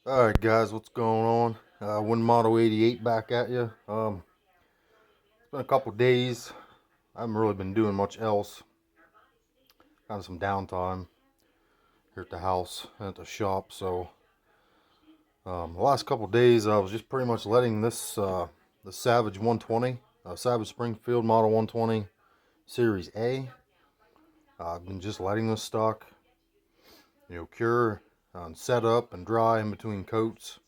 Alright guys, what's going on? One Model 88 back at you. It's been a couple days. I haven't really been doing much else. Kind of some downtime here at the house and at the shop. So the last couple days I was just pretty much letting this the Savage 120, Savage Springfield Model 120 Series A. I've been just letting this stock, cure and set up and dry in between coats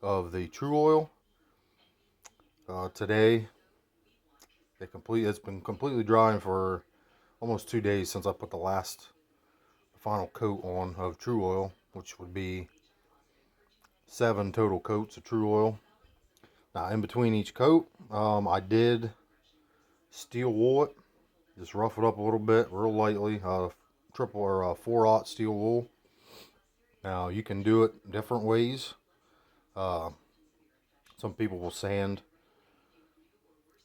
of the True Oil. Today it's been completely drying for almost 2 days since I put the final coat on of True Oil, which would be 7 total coats of True Oil. Now, in between each coat, I did steel wool it, just rough it up a little bit, real lightly. Triple or 4/0 steel wool. Now, you can do it different ways. Some people will sand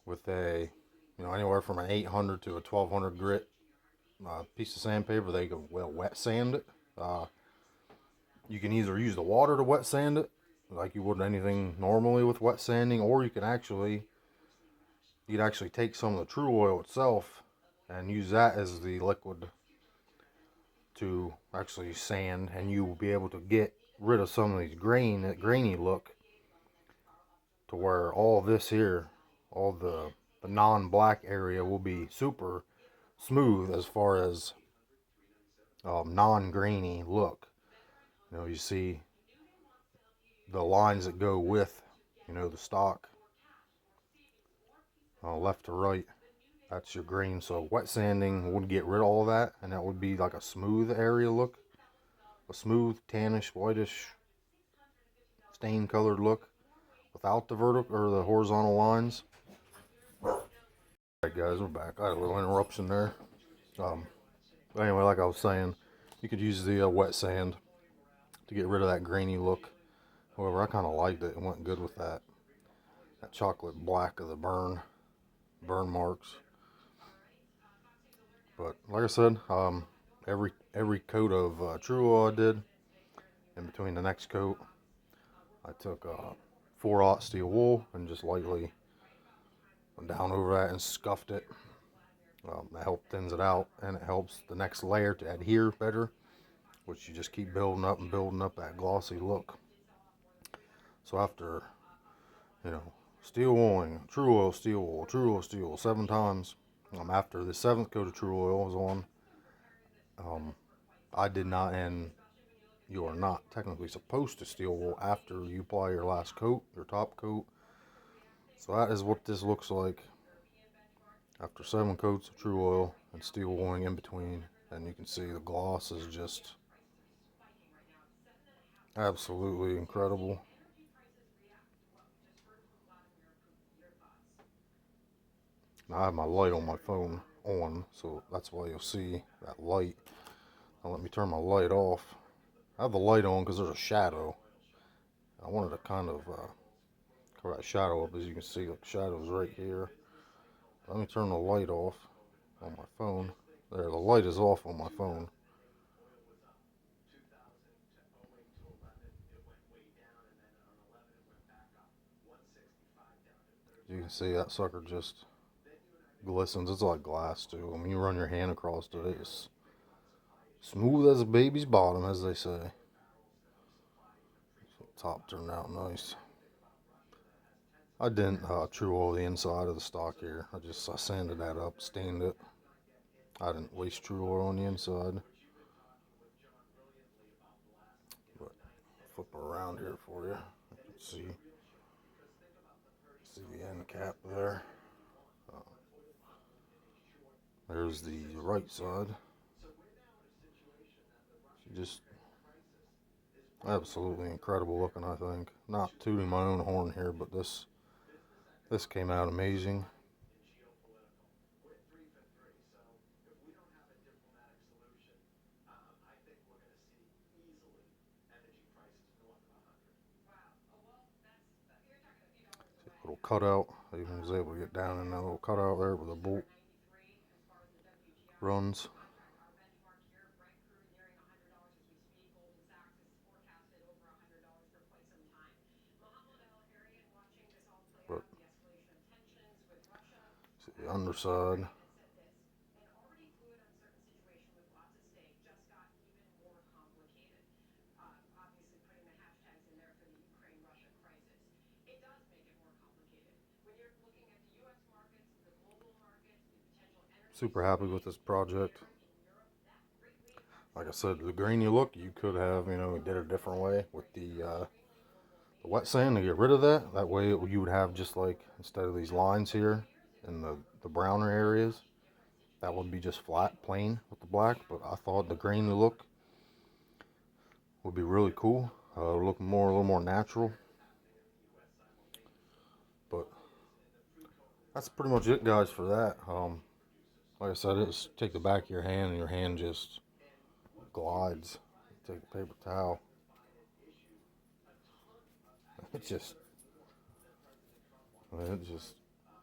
with anywhere from an 800 to a 1200 grit piece of sandpaper. They can wet sand it. You can either use the water to wet sand it, like you would anything normally with wet sanding, or you could actually take some of the True Oil itself and use that as the liquid to actually sand, and you will be able to get rid of some of these grainy look, to where all this here, all the non-black area will be super smooth as far as non-grainy look. You see the lines that go with, the stock, left to right. That's your green. So wet sanding would get rid of all that, and that would be like a smooth area look, a smooth tannish, whitish, stain colored look without the vertical or the horizontal lines. Alright guys, we're back. I had a little interruption there. But anyway, like I was saying, you could use the wet sand to get rid of that grainy look. However, I kind of liked it. It went good with that chocolate black of the burn marks. But like I said, every coat of True Oil I did, in between the next coat, I took 4/0 steel wool and just lightly went down over that and scuffed it. That helped thins it out, and it helps the next layer to adhere better, which you just keep building up that glossy look. So after, steel oiling, True Oil, steel oil, True Oil, steel oil 7 times, after the 7th coat of True Oil was on, I did not, and you are not technically supposed to steel wool after you apply your last coat, your top coat. So that is what this looks like after 7 coats of True Oil and steel wooling in between. And you can see the gloss is just absolutely incredible. Now I have my light on my phone on, so that's why you'll see that light. Now let me turn my light off. I have the light on because there's a shadow. I wanted to kind of cover that shadow up. As you can see, the shadow's right here. Let me turn the light off on my phone. There, the light is off on my phone. You can see that sucker just glistens. It's like glass too. I mean, you run your hand across it, it's smooth as a baby's bottom, as they say. So the top turned out nice. I didn't True Oil the inside of the stock here. I sanded that up, stained it. I didn't waste True Oil on the inside. But flip it around here for you. You can see the end cap there. There's the right side. Just absolutely incredible looking, I think. Not tooting my own horn here, but this came out amazing. Little cutout. I even was able to get down in that little cutout there where the bolt runs. The underside. Super happy with this project. Like I said, the grainy look you could have, did it a different way with the wet sand to get rid of that. That way you would have just like, instead of these lines here in the browner areas, that would be just flat, plain with the black. But I thought the grainy look would be really cool. Look a little more natural. But that's pretty much it, guys, for that. Like I said, it's take the back of your hand and your hand just glides. Take a paper towel. It just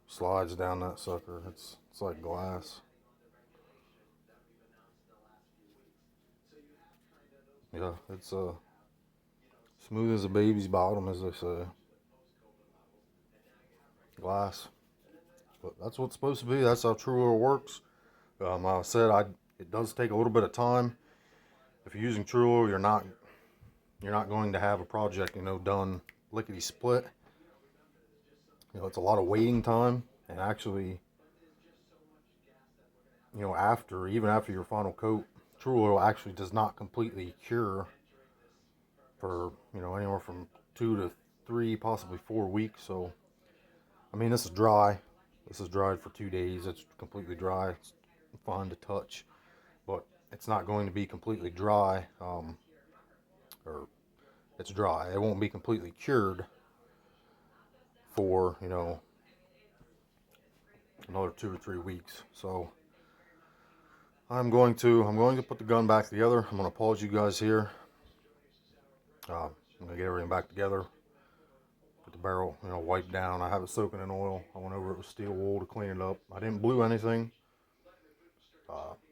slides down that sucker. It's like glass. Yeah, it's smooth as a baby's bottom, as they say. Glass. But that's what it's supposed to be. That's how True Oil works. Like I said, it does take a little bit of time. If you're using True Oil, you're not going to have a project, done lickety split. It's a lot of waiting time, and actually, even after your final coat, True Oil actually does not completely cure for, anywhere from 2 to 3, possibly 4 weeks. So, I mean, this is dry. This is dried for 2 days. It's completely dry. It's fine to touch, but it's not going to be completely dry, or it's dry. It won't be completely cured for, another 2 or 3 weeks. So I'm going to put the gun back together. I'm going to pause you guys here. I'm going to get everything back together. Get the barrel, wiped down. I have it soaking in oil. I went over it with steel wool to clean it up. I didn't blue anything.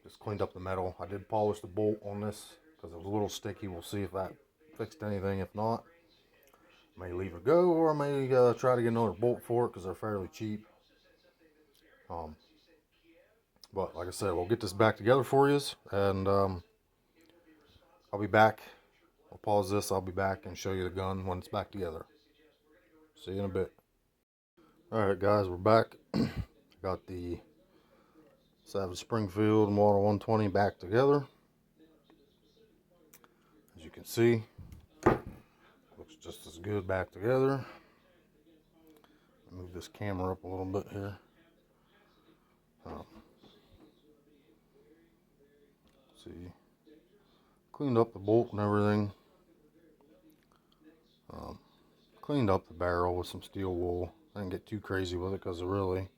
Just cleaned up the metal. I did polish the bolt on this because it was a little sticky. We'll see if that fixed anything. If not, I may leave it go, or I may try to get another bolt for it because they're fairly cheap. But like I said, we'll get this back together for you, and I'll be back. I'll pause this. I'll be back and show you the gun when it's back together. See you in a bit. Alright guys, we're back. Got the Savage Springfield Model 120 back together. As you can see, looks just as good back together. Move this camera up a little bit here. See, cleaned up the bolt and everything. Cleaned up the barrel with some steel wool. I didn't get too crazy with it because it really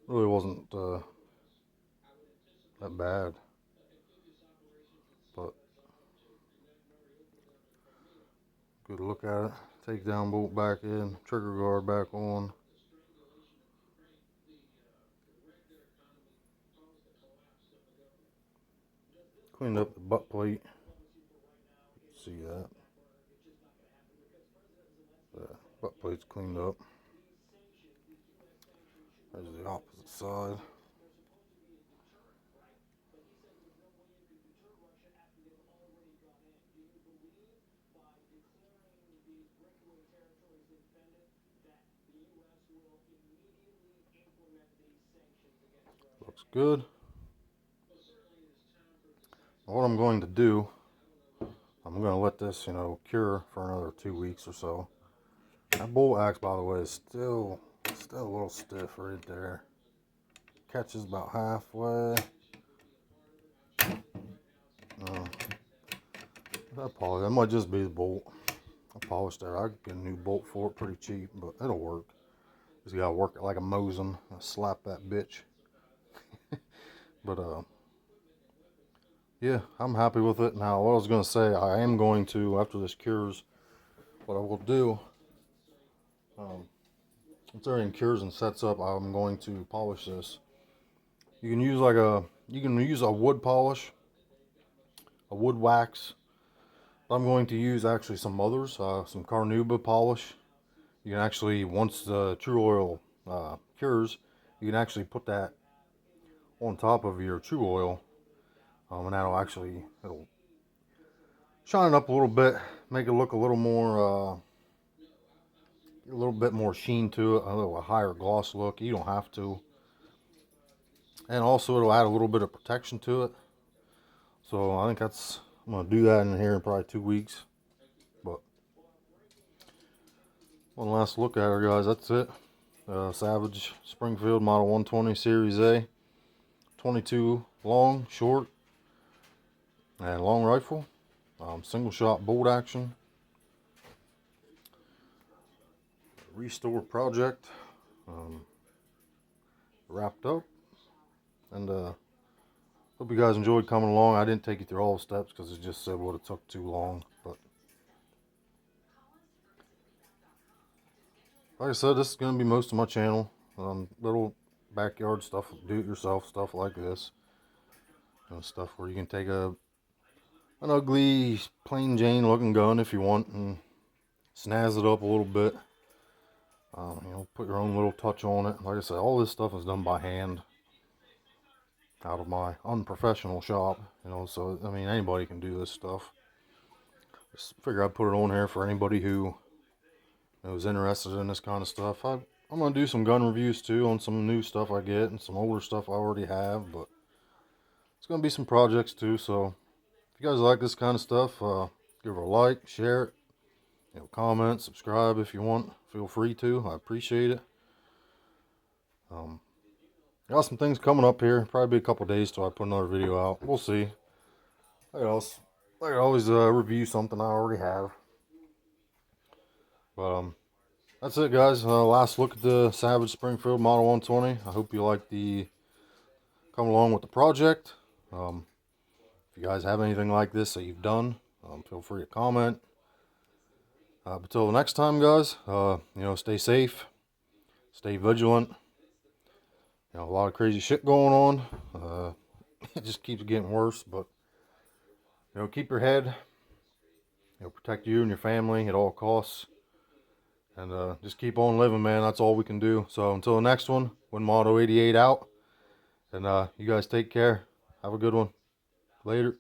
wasn't that bad. But good look at it. Takedown bolt back in, trigger guard back on. Cleaned up the butt plate. See that? The butt plate's cleaned up. There's the opposite side. Looks good. What I'm going to do, I'm going to let this, cure for another 2 weeks or so. That bolt axe, by the way, is still a little stiff right there. Catches about halfway. That might just be the bolt. I polished there. I could get a new bolt for it pretty cheap, but it'll work. Just gotta work it like a Mosin. Slap that bitch. But yeah, I'm happy with it. Now, what I was gonna say, I am going to, after this cures, what I will do, once everything cures and sets up, I'm going to polish this. You can use a wood polish, a wood wax. I'm going to use actually some others, some Carnauba polish. You can actually, once the True Oil cures, you can actually put that on top of your true oil, and it'll shine it up a little bit, make it look a little more, a little bit more sheen to it, a higher gloss look. You don't have to. And also it'll add a little bit of protection to it. So I think I'm going to do that in here in probably 2 weeks. But one last look at her, guys. That's it. Savage Springfield Model 120 Series A. 22 long, short, and long rifle. Single shot bolt action. Restore project. Wrapped up. And hope you guys enjoyed coming along. I didn't take you through all the steps because it just said would have took too long. But like I said, this is going to be most of my channel. Little backyard stuff, do-it-yourself stuff like this. Stuff where you can take an ugly, plain Jane looking gun if you want and snazz it up a little bit. Put your own little touch on it. Like I said, all this stuff is done by hand out of my unprofessional shop. So I mean, anybody can do this stuff. Just figure I'd put it on here for anybody who is interested in this kind of stuff. I'm going to do some gun reviews too on some new stuff I get and some older stuff I already have, but it's going to be some projects too. So if you guys like this kind of stuff, give it a like, share it, comment, subscribe if you want. Feel free to. I appreciate it. Got some things coming up here. Probably be a couple days till I put another video out. We'll see. I could always review something I already have. But that's it, guys. Last look at the Savage Springfield Model 120. I hope you like come along with the project. If you guys have anything like this that you've done, feel free to comment. But until the next time, guys, stay safe, stay vigilant. A lot of crazy shit going on. It just keeps getting worse, but keep your head. Protect you and your family at all costs. And just keep on living, man. That's all we can do. So until the next one, WinMoto88 out. And you guys take care. Have a good one. Later.